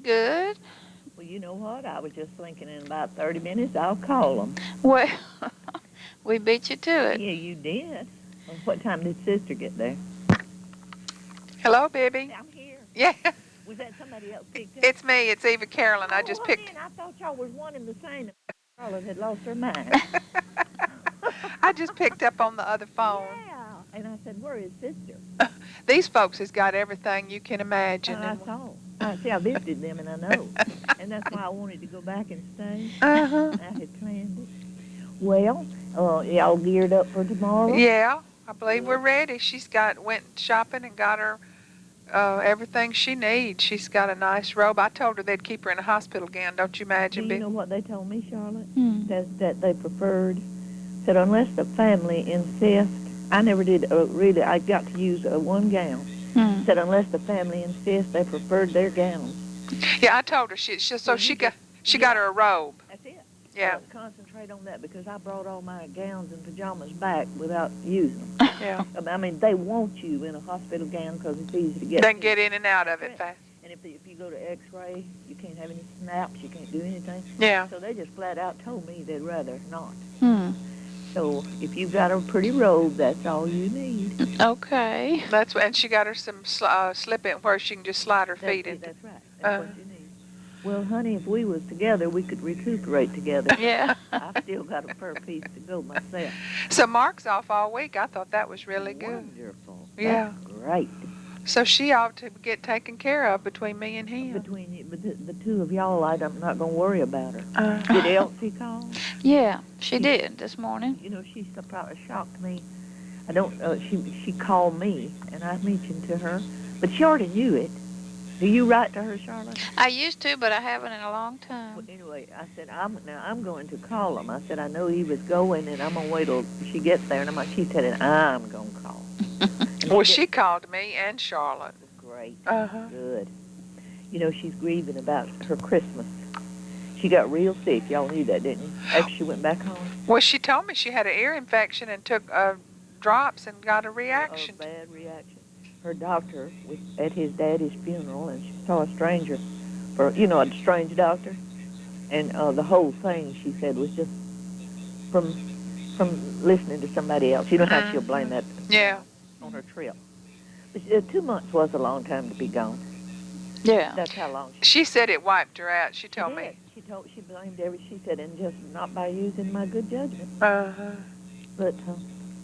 good. Well, you know what? I was just thinking in about 30 minutes I'll call them. Well, we beat you to it. Yeah, you did. Well, what time did Sister get there? Hello, Bibbie. I'm here. Yeah, Was that somebody else picked up? it's me. It's EvaCarolyn. I Oh, just honey, picked. and I thought y'all was one and the same. Carolyn had lost her mind. I just picked up on the other phone. Yeah. And I said, where is Sister? These folks has got everything you can imagine. I saw. I visited them, and I know. And that's why I wanted to go back and stay. Uh-huh. I had planned it. Well, y'all geared up for tomorrow? Yeah, I believe we're ready. Went shopping and got her everything she needs. She's got a nice robe. I told her they'd keep her in a hospital gown. Don't you imagine? Do you know what they told me, Charlotte? Hmm. That they preferred, said unless the family insists, I never did really, I got to use one gown. Hmm. Said unless the family insists, they preferred their gowns. Yeah, I told her she got her a robe. That's it. Yeah. Concentrate on that because I brought all my gowns and pajamas back without using them. Yeah. I mean, they want you in a hospital gown because it's easy to get. Then get in and out of it fast. And if you go to X-ray, you can't have any snaps. You can't do anything. Yeah. So they just flat out told me they'd rather not. Hmm. So if you've got a pretty robe, that's all you need. Okay. And she got her some slip-in where she can just slide her feet into. That's right. That's what you need. Well, honey, if we was together, we could recuperate together. Yeah. I've still got a fur piece to go myself. So Mark's off all week. I thought that was really good. Wonderful. Yeah. That's great. So she ought to get taken care of between me and him. Between the two of y'all, I'm not going to worry about her. Did Elsie call? Yeah, she did this morning. You know, she probably shocked me. I don't. She called me, and I mentioned to her, but she already knew it. Do you write to her, Charlotte? I used to, but I haven't in a long time. Well, anyway, I said I'm going to call him. I said I know he was going, and I'm gonna wait till she gets there. And she said, and I'm gonna call. Well, she called me and Charlotte. Great. Uh-huh. Good. You know, she's grieving about her Christmas. She got real sick. Y'all knew that, didn't you? After she went back home. Well, she told me she had an ear infection and took drops and got a reaction. A bad reaction. Her doctor was at his daddy's funeral, and she saw a stranger, a strange doctor, and the whole thing, she said, was just from listening to somebody else. You know how she'll blame that on her trip. But 2 months was a long time to be gone. Yeah. That's how long she said it wiped her out. She told me. She blamed she said, and just not by using my good judgment. Uh-huh. But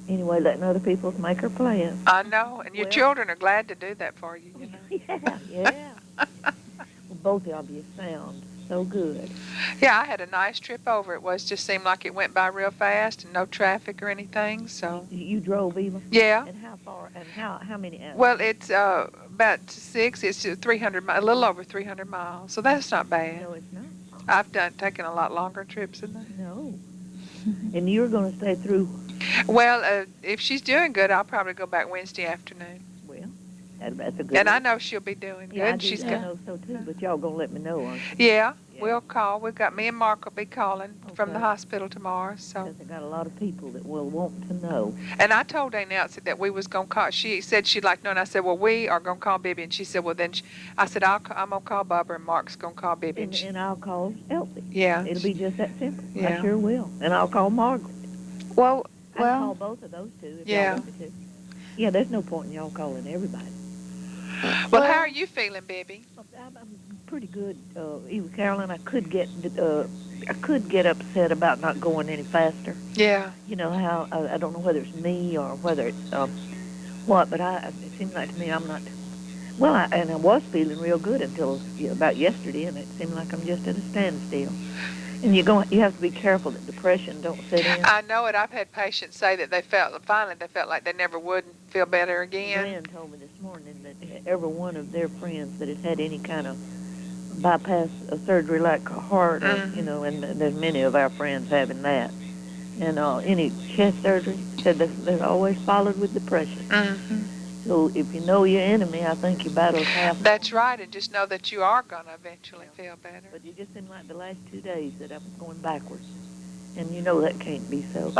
anyway, letting other people make her plans. I know, and your children are glad to do that for you, you know. Yeah. Well, both of you sound so good. Yeah, I had a nice trip over. Just seemed like it went by real fast and no traffic or anything, so. You drove, Eva? Yeah. And how far, and how many hours? Well, it's about 6, it's 300, a little over 300 miles, so that's not bad. No, it's not. I've taken a lot longer trips than that. No. And you're going to stay through? Well, if she's doing good, I'll probably go back Wednesday afternoon. Well, that's a good And I know she'll be doing good. Yeah, I know so too, but y'all going to let me know, aren't you? Yeah, we'll call. Me and Mark will be calling from the hospital tomorrow. So. Because I got a lot of people that will want to know. And I told Nancy that we was going to call. She said she'd like to know, and I said, well, we are going to call Bibbie. And she said, well, then, I said, I'm going to call Bubba, and Mark's going to call Bibbie. And I'll call Elsie. Yeah. It'll be just that simple. Yeah. I sure will. And I'll call Margaret. Well. I'll call both of those two if y'all want me to. Yeah, there's no point in y'all calling everybody. Well, how are you feeling, Bibbie? I'm pretty good, Carolyn. I could get upset about not going any faster. Yeah. You know how I don't know whether it's me or whether it's what, but it seems like to me I'm not. Well, I was feeling real good until about yesterday, and it seemed like I'm just at a standstill. And you have to be careful that depression don't set in. I know it. I've had patients say that they felt like they never would feel better again. Glenn told me this morning that every one of their friends that has had any kind of bypass surgery like heart, and there's many of our friends having that, and any chest surgery, said they're always followed with depression. Mm-hmm. So if you know your enemy, I think your battle's half. That's right, and just know that you are going to eventually feel better. But you just seem like the last 2 days that I was going backwards, and you know that can't be so.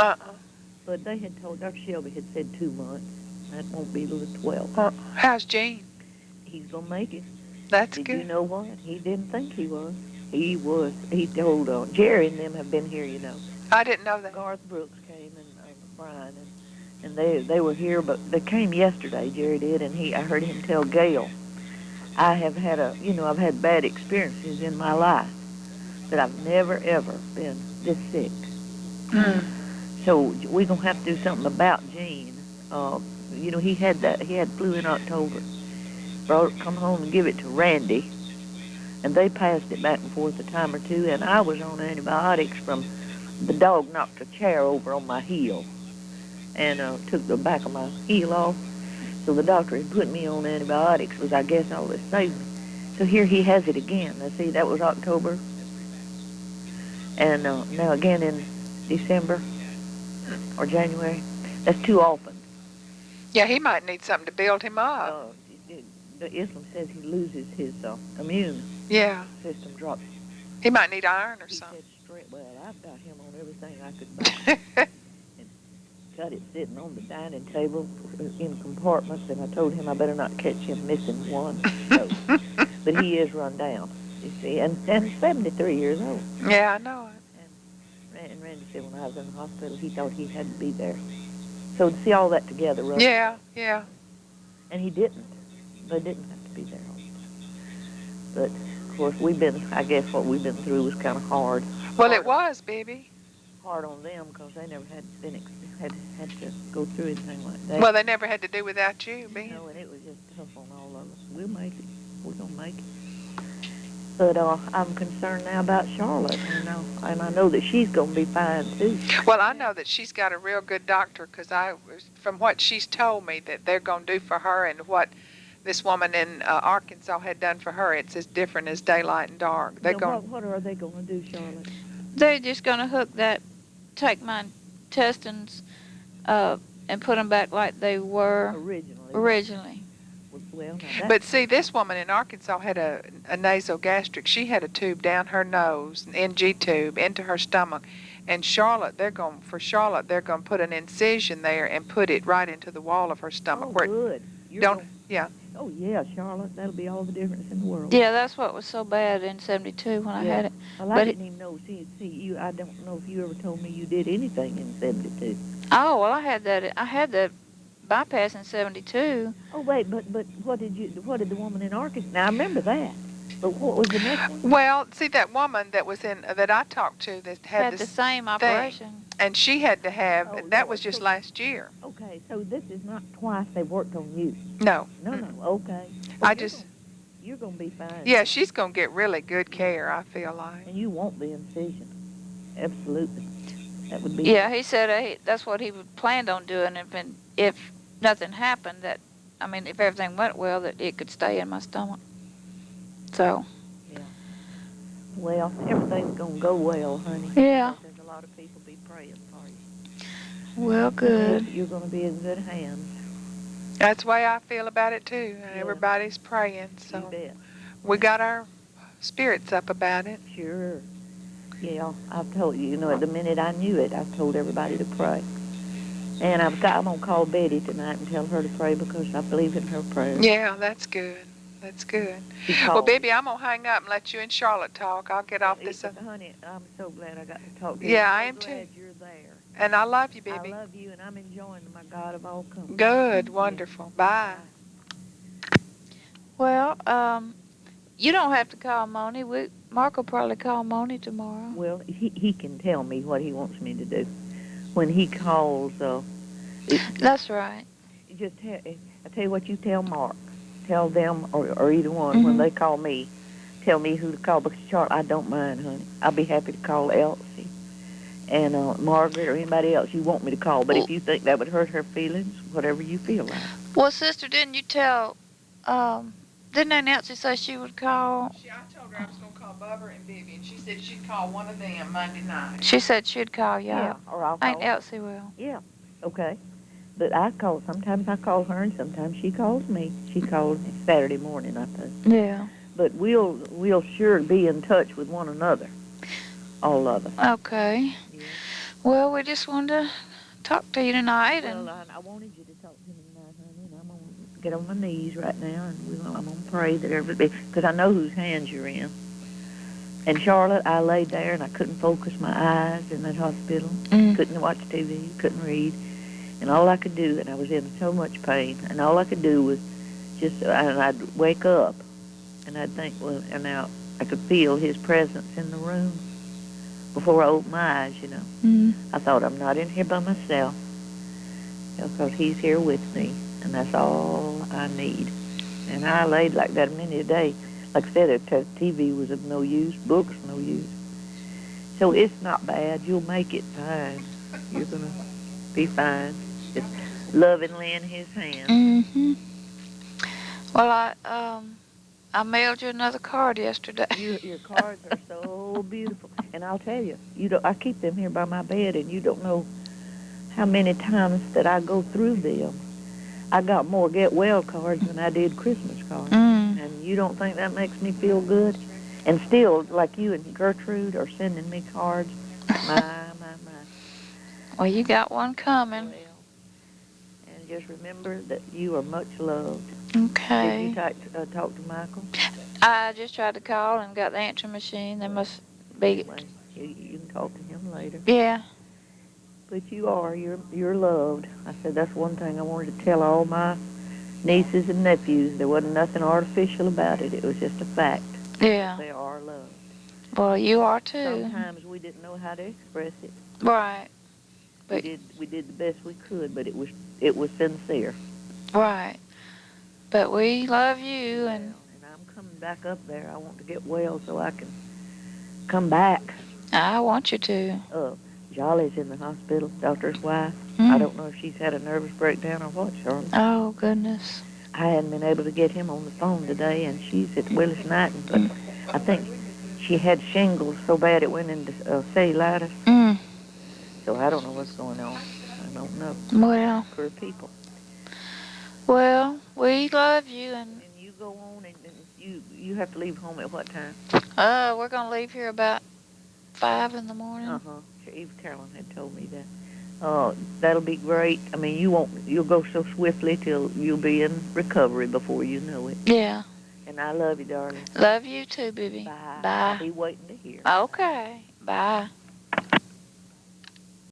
But they had told, Dr. Shelby had said 2 months. That won't be till the 12th. How's Gene? He's going to make it. That's Did good. you know what? He didn't think he was. He was. He told Jerry and them have been here, you know. I didn't know that. Garth Brooks came and Brian and they were here, but they came yesterday. Jerry did, and I heard him tell Gail, I have had I've had bad experiences in my life, but I've never ever been this sick. Mm. So we're gonna have to do something about Gene. He had flu in October. Come home and give it to Randy, and they passed it back and forth a time or two. And I was on antibiotics from the dog knocked a chair over on my heel, and took the back of my heel off. So the doctor had put me on antibiotics, was I guess all this saved me. So here he has it again. Now see, that was October, and now again in December or January. That's too often. Yeah, he might need something to build him up. The Islam says he loses his immune system drops. He might need iron or He something. said straight, well, I've got him on everything I could buy. And got it sitting on the dining table in compartments, and I told him I better not catch him missing one. So, but he is run down, you see, and 73 years old. Yeah, I know it. And Randy said when I was in the hospital, he thought he had to be there. So to see all that together, Ruth, Yeah. and he didn't. They didn't have to be there all the time. But of course, I guess what we've been through was kind of hard. Well, it was, Bibbie. Hard on them because they never had to go through anything like that. Well, they never had to do without you, being. No, and it was just tough on all of us. We'll make it. We're gonna make it. But I'm concerned now about Charlotte, and I know that she's gonna be fine too. Well, I know that she's got a real good doctor because from what she's told me that they're gonna do for her and what this woman in Arkansas had done for her, it's as different as daylight and dark. What are they gonna do, Charlotte? They're just going to take my intestines and put them back like they were originally. Well, but see, this woman in Arkansas had a nasogastric. She had a tube down her nose, an NG tube, into her stomach. And they're going to put an incision there and put it right into the wall of her stomach. Oh, good. Yeah. Oh, yeah, Charlotte, that'll be all the difference in the world. Yeah, that's what was so bad in 72 when I had it. Well, I didn't even know. See, I don't know if you ever told me you did anything in 72. Oh, well, I had that bypass in 72. Oh, wait, but what did the woman in Arkansas? Now, I remember that. But what was the next one? Well, see, that woman that I talked to that had the same operation. And she had to have, that was just last year. Okay, so this is not twice they've worked on you. No. No, okay. Well, you're going to be fine. Yeah, she's going to get really good care, I feel like. And you want the incision. Absolutely. That would be... Yeah, he said that's what he planned on doing. If nothing happened, if everything went well, that it could stay in my stomach. So. Yeah. Well, everything's going to go well, honey. Yeah. There's a lot of people be praying for you. Well, good. You're going to be in good hands. That's the way I feel about it, too. And everybody's praying, so You bet. we got our spirits up about it. Sure. Yeah, I've told you, the minute I knew it, I've told everybody to pray. And I'm going to call Betty tonight and tell her to pray because I believe in her prayers. Yeah, that's good. That's good. Well, Bibbie, I'm going to hang up and let you and Charlotte talk. I'll get off this. Honey, I'm so glad I got to talk to you. Yeah, I am too. Glad you're there. And I love you, Bibbie. I love you, and I'm enjoying my God of all comfort. Good, wonderful. Bye. Well, you don't have to call Moni. Mark will probably call Moni tomorrow. Well, he can tell me what he wants me to do. When he calls... That's right. I tell you what, you tell Mark. Tell them, or either one, when they call me, tell me who to call. Because, Charlotte, I don't mind, honey. I'll be happy to call Elsie and Margaret or anybody else you want me to call. But if you think that would hurt her feelings, whatever you feel like. Well, sister, didn't you tell, didn't Aunt Elsie say she would call? I told her I was going to call Bubba and Bibbie, and she said she'd call one of them Monday night. She said she'd call y'all. Yeah, or I'll call Aunt Elsie will. Yeah, okay. But sometimes I call her and sometimes she calls me. She calls Saturday morning, I think. Yeah. But we'll sure be in touch with one another, all of us. Okay. Yeah. Well, we just wanted to talk to you tonight. Well, I wanted you to talk to me tonight, honey, and I'm going to get on my knees right now, and I'm going to pray that everybody, because I know whose hands you're in. And Charlotte, I laid there, and I couldn't focus my eyes in that hospital. Couldn't watch TV, couldn't read. And all I could do, and I was in so much pain, and all I could do was just, and I'd wake up, and I'd think, well, and now I could feel his presence in the room before I opened my eyes, you know. I thought, I'm not in here by myself, because he's here with me, and that's all I need. And I laid like that many a day. Like I said, TV was of no use, books no use. So it's not bad. You'll make it fine. You're going to be fine. Just lovingly in his hands. Well, I mailed you another card yesterday. Your cards are so beautiful. And I'll tell you, I keep them here by my bed, and you don't know how many times that I go through them. I got more get well cards than I did Christmas cards. And you don't think that makes me feel good? And still, like you and Gertrude are sending me cards. My. Well, you got one coming. Well, and just remember that you are much loved. Okay. Did you talk to Michael? I just tried to call and got the answering machine. They must be. Anyway, you can talk to him later. Yeah. But you're loved. I said that's one thing I wanted to tell all my nieces and nephews. There wasn't nothing artificial about it. It was just a fact. Yeah. They are loved. Well, you are too. Sometimes we didn't know how to express it. Right. But We did the best we could, but it was sincere. Right. But we love you, and I'm coming back up there. I want to get well so I can come back. I want you to. Jolly's in the hospital, doctor's wife. I don't know if she's had a nervous breakdown or what, Charlotte. Oh, goodness. I hadn't been able to get him on the phone today, and she's at Willis Knighton, but I think she had shingles so bad it went into cellulitis. So I don't know what's going on. I don't know. Well. Poor people. Well, we love you, and you go on, and you have to leave home at what time? We're gonna leave here about 5 in the morning. EvaCarolyn had told me that. Oh, that'll be great. I mean, you'll go so swiftly till you'll be in recovery before you know it. Yeah. And I love you, darling. Love you too, Bibbie. Bye. Bye. I'll be waiting to hear. Okay. Bye.